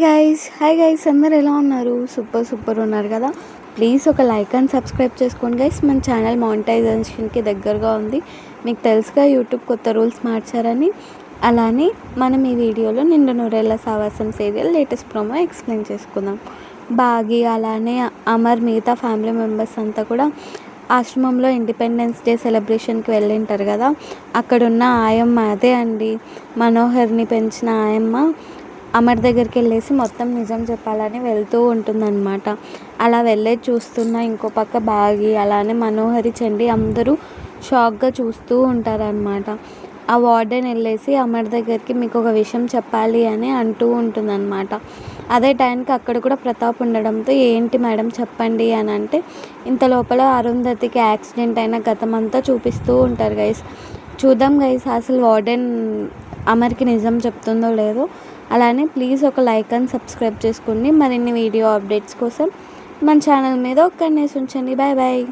Hi guys అందరు ఎలా ఉన్నారు? సూపర్ ఉన్నారు కదా. ప్లీజ్ ఒక లైక్ అండ్ సబ్స్క్రైబ్ చేసుకోండి గైస్. మన ఛానల్ మానిటైజేషన్కి దగ్గరగా ఉంది. మీకు తెలుసుగా యూట్యూబ్ కొత్త రూల్స్ మార్చారని. అలానే మనం ఈ వీడియోలో నిండు నూరేళ్ల సావాసం సీరియల్ లేటెస్ట్ ప్రోమో ఎక్స్ప్లెయిన్ చేసుకుందాం. బాగి అలానే అమర్ మిగతా ఫ్యామిలీ మెంబర్స్ అంతా కూడా ఆశ్రమంలో ఇండిపెండెన్స్ డే సెలబ్రేషన్కి వెళ్ళింటారు కదా. అక్కడున్న ఆయమ్మ అదే అండి మనోహర్ని పెంచిన ఆయమ్మ అమర్ దగ్గరికి వెళ్ళేసి మొత్తం నిజం చెప్పాలని వెళ్తూ ఉంటుందన్నమాట. అలా వెళ్ళేది చూస్తున్న ఇంకో పక్క బాగి అలానే మనోహరి చండి అందరూ షాక్గా చూస్తూ ఉంటారనమాట. ఆ వార్డెన్ వెళ్ళేసి అమర్ దగ్గరికి మీకు ఒక విషయం చెప్పాలి అని అంటూ ఉంటుందన్నమాట. అదే టైంకి అక్కడ కూడా ప్రతాప్ ఉండడంతో ఏంటి మేడం చెప్పండి అని అంటే ఇంత లోపల అరుంధతికి యాక్సిడెంట్ అయిన గతం అంతా చూపిస్తూ ఉంటారు గైస్. చూద్దాం గైస్ అసలు వార్డెన్ అమర్కి నిజం చెప్తుందో లేదో. అలానే ప్లీజ్ ఒక లైక్ అండ్ సబ్స్క్రైబ్ చేసుకోండి. మరిన్ని వీడియో అప్డేట్స్ కోసం మన ఛానల్ మీద ఒక కన్నేసి ఉంచండి. బాయ్.